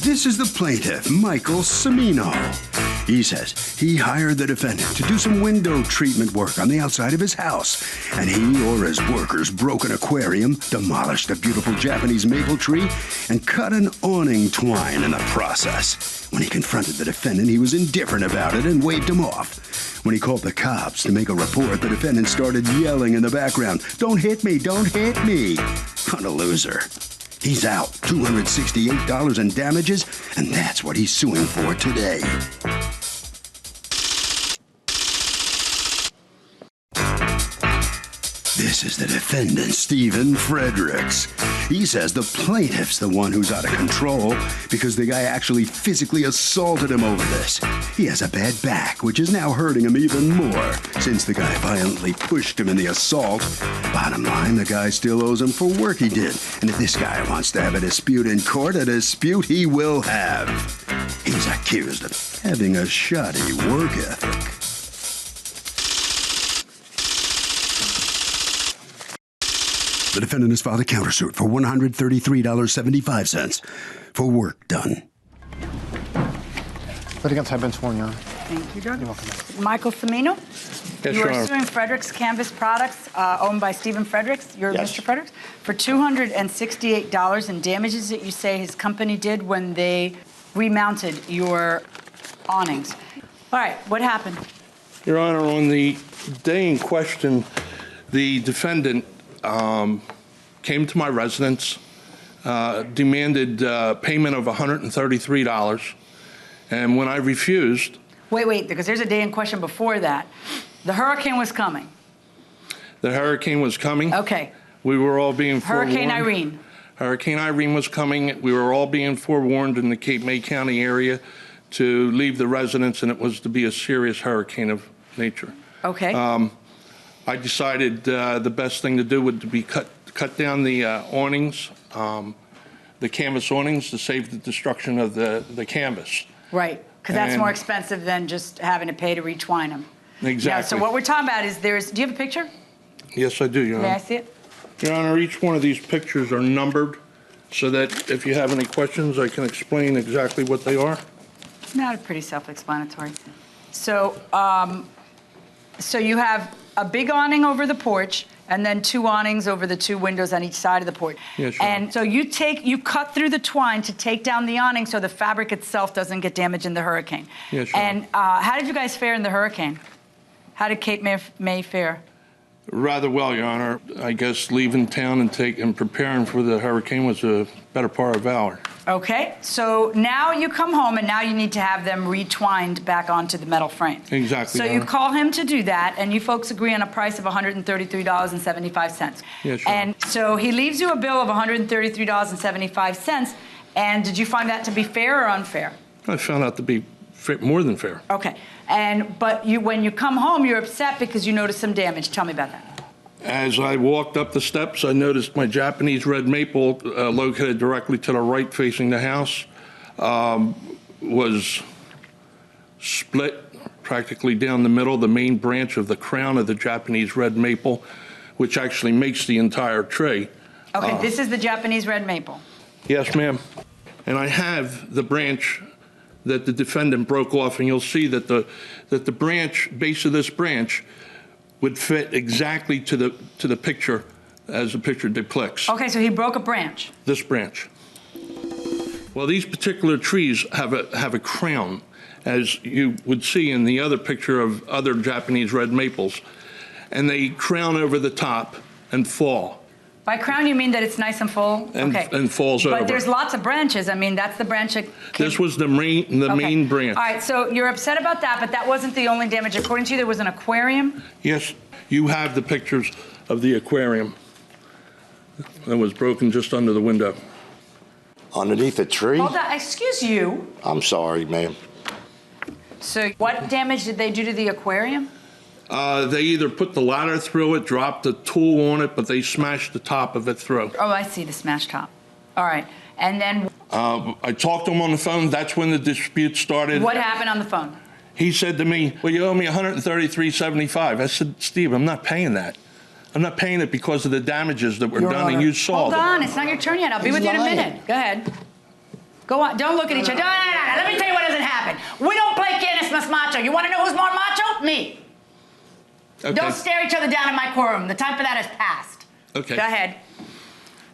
This is the plaintiff, Michael Cimino. He says he hired the defendant to do some window treatment work on the outside of his house, and he or his workers broke an aquarium, demolished a beautiful Japanese maple tree, and cut an awning twine in the process. When he confronted the defendant, he was indifferent about it and waved him off. When he called the cops to make a report, the defendant started yelling in the background, "Don't hit me, don't hit me." What a loser. He's out $268 in damages, and that's what he's suing for today. This is the defendant, Stephen Fredericks. He says the plaintiff's the one who's out of control because the guy actually physically assaulted him over this. He has a bad back, which is now hurting him even more since the guy violently pushed him in the assault. Bottom line, the guy still owes him for work he did. And if this guy wants to have a dispute in court, a dispute he will have. He's accused of having a shoddy work ethic. The defendant has filed a countersuit for $133.75 for work done. Litigants have been sworn, Your Honor. Thank you, Judge. You're welcome. Michael Cimino? Yes, you Your are Honor. suing Fredericks Canvas Products, owned by Stephen Fredericks. You're Yes. Mr. Fredericks, for $268 in damages that you say his company did when they remounted your awnings. All right, what happened? Your Honor, on the day in question, the defendant came to my residence, demanded payment of $133, and when I refused... Wait, because there's a day in question before that. The hurricane was coming. The hurricane was coming. Okay. We were all being forewarned. Hurricane Irene. Hurricane Irene was coming. We were all being forewarned in the Cape May County area to leave the residence, and it was to be a serious hurricane of nature. Okay. I decided the best thing to do would be cut down the awnings, the canvas awnings, to save the destruction of the canvas. Right, because that's And- more expensive than just having to pay to retwine them. Exactly. Yeah, so what we're talking about is do you have a picture? Yes, I do, Your Honor. May I see it? Your Honor, each one of these pictures are numbered so that if you have any questions, I can explain exactly what they are. Not pretty self-explanatory. So, so you have a big awning over the porch, and then two awnings over the two windows on each side of the porch. Yes, Your Honor. And so you cut through the twine to take down the awning so the fabric itself doesn't get damaged in the hurricane. Yes, Your And how did you guys fare in the hurricane? How did Cape May fare? Rather well, Your Honor. I guess leaving town and preparing for the hurricane was a better part of valor. Okay, so now you come home and now you need to have them retwined back onto the metal frame. Exactly, So Your you Honor. call him to do that, and you folks agree on a price of $133.75. Yes, Your Honor. And so he leaves you a bill of $133.75. And did you find that to be fair or unfair? I found out to be more than fair. Okay, but when you come home, you're upset because you noticed some damage. Tell me about that. As I walked up the steps, I noticed my Japanese red maple, located directly to the right facing the house, was split practically down the middle, the main branch of the crown of the Japanese red maple, which actually makes the entire tree. Okay, this is the Japanese red maple. Yes, ma'am. And I have the branch that the defendant broke off, and you'll see that the base of this branch would fit exactly to the picture as the picture depicts. Okay, so he broke a branch. This branch. Well, these particular trees have a crown, as you would see in the other picture of other Japanese red maples, and they crown over the top and fall. By crown, you mean that it's nice and full? And- okay. and falls over. But there's lots of branches. I mean, that's the branch that This was the main branch. All right, so you're upset about that, but that wasn't the only damage. According to you, there was an aquarium? Yes, you have the pictures of the aquarium that was broken just under the window. Underneath a tree? Hold on, excuse you. I'm sorry, ma'am. So what damage did they do to the aquarium? They either put the ladder through it, dropped the tool on it, but they smashed the top of it through. Oh, I see, the smash top. All right, and then I talked to him on the phone. That's when the dispute started. what happened on the phone? He said to me, well, you owe me $133.75. I said, Steve, I'm not paying that. I'm not paying it because of the damages that were Your done, Honor. and you saw Hold them. on, it's not your turn yet. I'll be He's with you in a lying. minute. Go ahead. Go on. Don't look at each other. No. Let me tell you what doesn't happen. We don't play quienes más macho. You want to know who's more macho? Me. Okay. Don't stare each other down in my courtroom. The time for that has passed. Okay. Go ahead.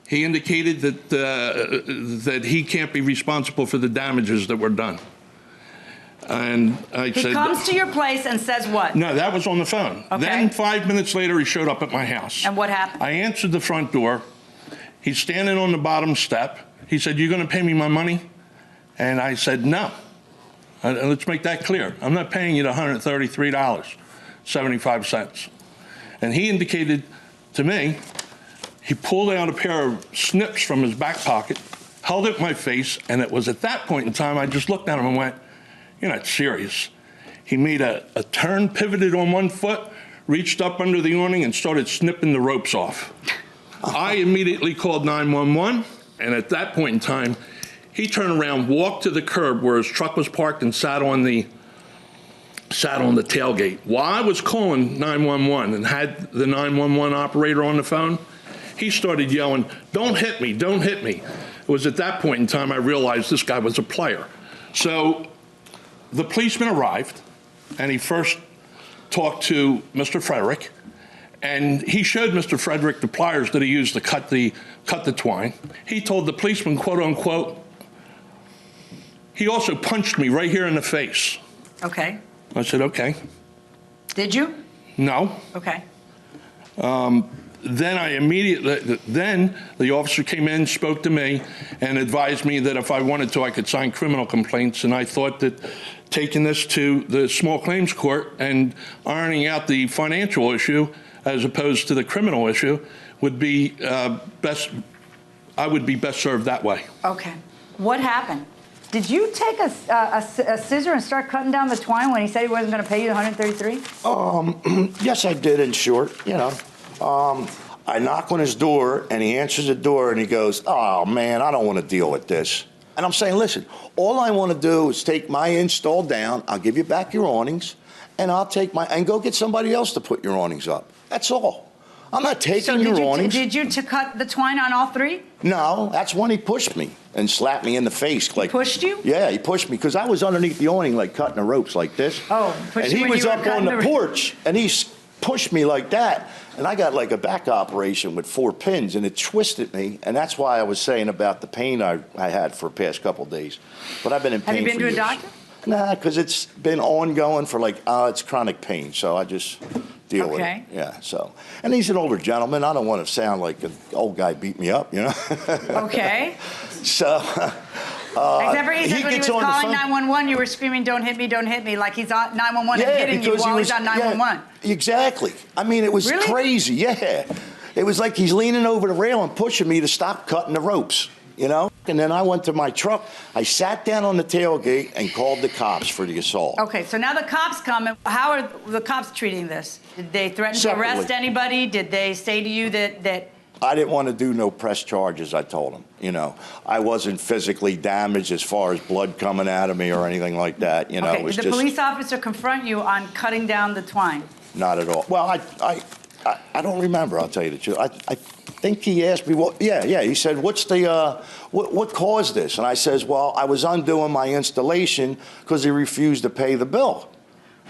He indicated that he can't be responsible for the damages that were done. And I said... He comes to your place and says what? No, that was on the phone. Okay. Then 5 minutes later, he showed up at my house. And what happened? I answered the front door. He's standing on the bottom step. He said, "You're going to pay me my money?" And I said, "No." Let's make that clear. I'm not paying you the $133.75. And he indicated to me, he pulled out a pair of snips from his back pocket, held it in my face, and it was at that point in time I just looked at him and went, "You're not serious." He made a turn, pivoted on one foot, reached up under the awning and started snipping the ropes off. I immediately called 911, and at that point in time, he turned around, walked to the curb where his truck was parked, and sat on the tailgate. While I was calling 911 and had the 911 operator on the phone, he started yelling, "Don't hit me, don't hit me." It was at that point in time I realized this guy was a player. So the policeman arrived, and he first talked to Mr. Frederick, and he showed Mr. Frederick the pliers that he used to cut the twine. He told the policeman, quote unquote, he also punched me right here in the face. Okay. I said, "Okay." Did you? No. Okay. Then the officer came in, spoke to me, and advised me that if I wanted to, I could sign criminal complaints. And I thought that taking this to the small claims court and ironing out the financial issue as opposed to the criminal issue would be best. I would be best served that way. Okay. What happened? Did you take a scissor and start cutting down the twine when he said he wasn't going to pay you $133? Yes, I did, in short, you know. I knock on his door, and he answers the door, and he goes, "Oh, man, I don't want to deal with this." And I'm saying, "Listen, all I want to do is take my install down. I'll give you back your awnings, and I'll take and go get somebody else to put your awnings up. That's all. I'm not taking your awnings." Did you cut the twine on all three? No, that's when he pushed me and slapped me in the face. Like, pushed you? Yeah, he pushed me because I was underneath the awning, like cutting the ropes like this. Oh, pushed you when you were And he was up on the porch, and he pushed me like that, and I got like a back operation with 4 pins, and it twisted me, and that's why I was saying about the pain I had for the past couple of days. But I've been in pain for years. Have you been to a doctor? Nah, because it's been ongoing for like, it's chronic pain, so I just deal with it. Yeah, so. And he's an older gentleman. I don't want to sound like an old guy beat me up, you know? Okay. So. Except for he said when he was calling 911, you were screaming, "Don't hit me, don't hit me," like he's on 911 and hitting you while he's on 911. Yeah, exactly. I mean, it was crazy, yeah. It was like he's leaning over the rail and pushing me to stop cutting the ropes, you know? And then I went to my truck, I sat down on the tailgate and called the cops for the assault. Okay, so now the cops come, and how are the cops treating this? Did they threaten to arrest anybody? Did they say to you that I didn't want to do no press charges, I told him. You know, I wasn't physically damaged as far as blood coming out of me or anything like that. You know, okay, did the police officer confront you on cutting down the twine? Not at all. Well, I don't remember, I'll tell you the truth. I think he asked me, he said, "What's the, what caused this?" And I says, "Well, I was undoing my installation because he refused to pay the bill."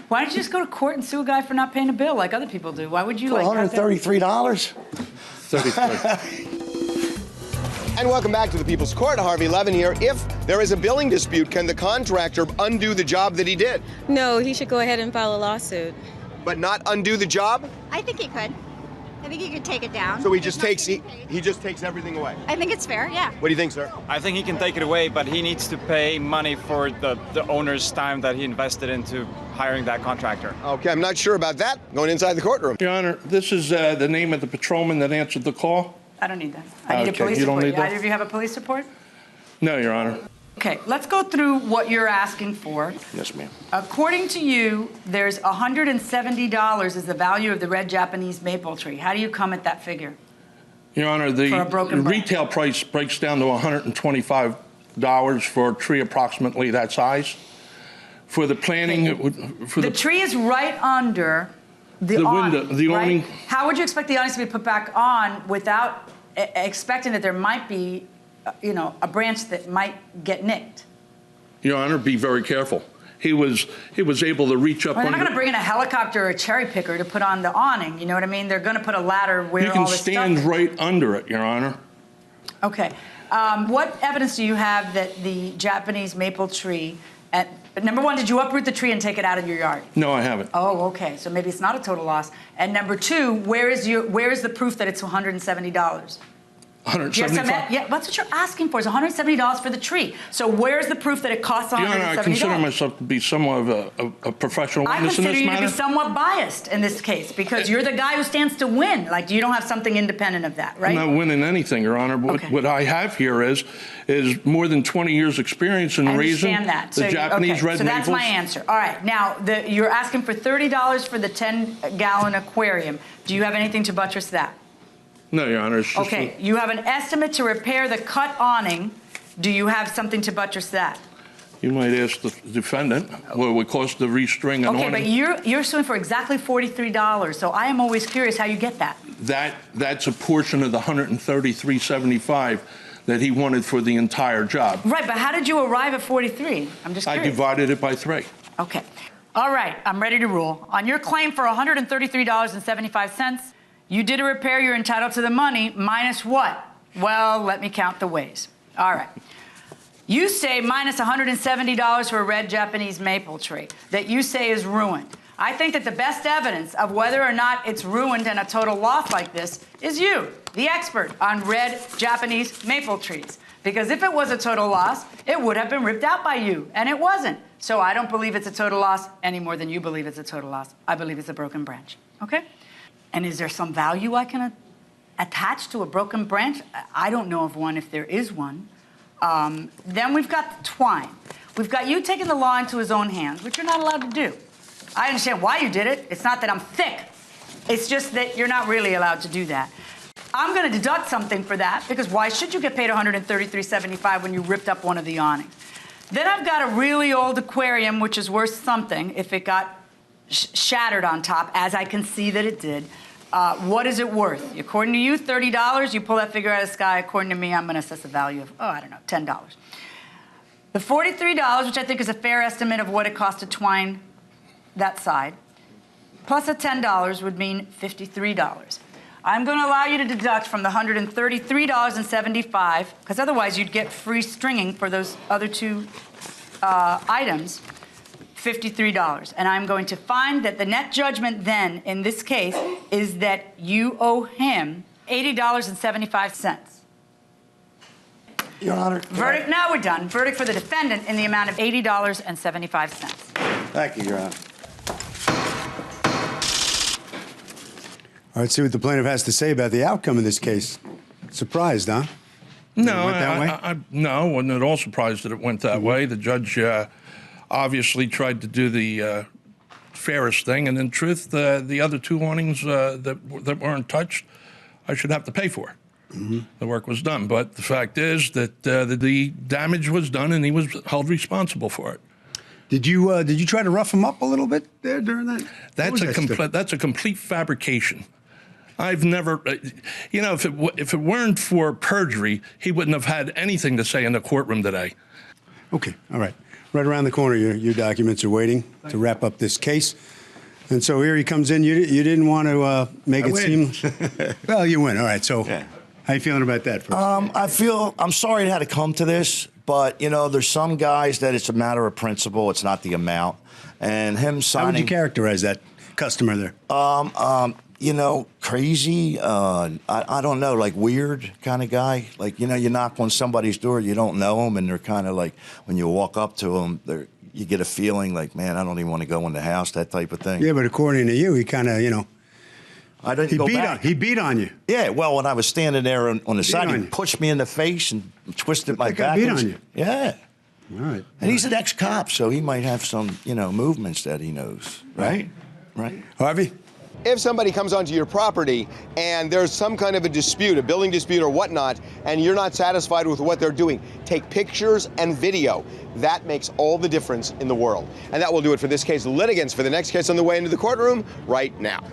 Why don't you just go to court and sue a guy for not paying a bill like other people do? Why would you like $133? 33. And welcome back to the People's Court. Harvey Levin here. If there is a billing dispute, can the contractor undo the job that he did? No, he should go ahead and file a lawsuit. But not undo the job? I think he could. I think he could take it down. So he just takes he just takes everything away? I think it's fair, yeah. What do you think, sir? I think he can take it away, but he needs to pay money for the owner's time that he invested into hiring that contractor. Okay, I'm not sure about that. Going inside the courtroom. Your Honor, this is the name of the patrolman that answered the call. I don't need that. I need a police report. Either of you have a police report? No, Your Honor. Okay, let's go through what you're asking for. Yes, ma'am. According to you, there's $170 is the value of the red Japanese maple tree. How do you come at that figure? Your Honor, the retail price breaks down to $125 for a tree approximately that size. For the planning, the tree is right under the window, the awning. How would you expect the awnings to be put back on without expecting that there might be a branch that might get nicked. Your Honor, be very careful. He was able to reach up. Well, they're not going to bring in a helicopter or a cherry picker to put on the awning. You know what I mean? They're going to put a ladder where all this stuff is. You can stand right under it, Your Honor. Okay. What evidence do you have that the Japanese maple tree, number one, did you uproot the tree and take it out of your yard? No, I haven't. Oh, okay. So maybe it's not a total loss. And number two, where is the proof that it's $170? $175? Yeah, that's what you're asking for. It's $170 for the tree. So where's the proof that it costs $170? Your Honor, I consider myself to be somewhat of a professional witness in this matter. I consider you to be somewhat biased in this case because you're the guy who stands to win. Like, you don't have something independent of that, right? I'm not winning anything, Your Honor. What I have here is more than 20 years experience in raising the Japanese red maples. So that's my answer. All right. Now, you're asking for $30 for the 10-gallon aquarium. Do you have anything to buttress that? No, Your Honor. It's just okay, you have an estimate to repair the cut awning. Do you have something to buttress that? You might ask the defendant what it would cost to restring an awning. Okay, but you're suing for exactly $43, so I am always curious how you get that. That's a portion of the $133.75 that he wanted for the entire job. Right, but how did you arrive at 43? I'm just curious. I divided it by 3. Okay. All right, I'm ready to rule. On your claim for $133.75, you did a repair, you're entitled to the money, minus what? Well, let me count the ways. All right. You say minus $170 for a red Japanese maple tree that you say is ruined. I think that the best evidence of whether or not it's ruined and a total loss like this is you, the expert on red Japanese maple trees. Because if it was a total loss, it would have been ripped out by you, and it wasn't. So I don't believe it's a total loss any more than you believe it's a total loss. I believe it's a broken branch, okay? And is there some value I can attach to a broken branch? I don't know of one if there is one. Then we've got the twine. We've got you taking the law into his own hands, which you're not allowed to do. I understand why you did it. It's not that I'm thick. It's just that you're not really allowed to do that. I'm going to deduct something for that, because why should you get paid $133.75 when you ripped up one of the awnings? Then I've got a really old aquarium, which is worth something if it got shattered on top, as I can see that it did. What is it worth? According to you, $30. You pull that figure out of the sky. According to me, I'm going to assess a value of, I don't know, $10. The $43, which I think is a fair estimate of what it cost to twine that side, plus a $10 would mean $53. I'm going to allow you to deduct from the $133.75, because otherwise you'd get free stringing for those other two items, $53. And I'm going to find that the net judgment then, in this case, is that you owe him $80.75. Your Honor. Verdict, now we're done. Verdict for the defendant in the amount of $80.75. Thank you, Your Honor. All right, see what the plaintiff has to say about the outcome of this case. Surprised, huh? No, I wasn't at all surprised that it went that way. The judge obviously tried to do the fairest thing, and in truth, the other two awnings that weren't touched, I should have to pay for. Mm-hmm. The work was done, but the fact is that the damage was done, and he was held responsible for it. Did you try to rough him up a little bit there during that? That's a complete fabrication. I've never, if it weren't for perjury, he wouldn't have had anything to say in the courtroom today. Okay, all right. Right around the corner, your documents are waiting to wrap up this case. And so here he comes in. You didn't want to make it seem... Well, you win. All right, so how you feeling about that? I'm sorry it had to come to this, but, there's some guys that it's a matter of principle. It's not the amount. And him signing... How would you characterize that customer there? Crazy. I don't know, like weird kind of guy. Like, you knock on somebody's door, you don't know them, and they're kind of like, when you walk up to them, you get a feeling like, man, I don't even want to go in the house, that type of thing. Yeah, but according to you, he kind of, I didn't go back. He beat on you. Yeah, well, when I was standing there on the side, he pushed me in the face and twisted my back. He beat on you? Yeah. All right. And he's an ex-cop, so he might have some, movements that he knows. Right? Harvey? If somebody comes onto your property and there's some kind of a dispute, a building dispute or whatnot, and you're not satisfied with what they're doing, take pictures and video. That makes all the difference in the world. And that will do it for this case. Litigants for the next case on the way into the courtroom right now.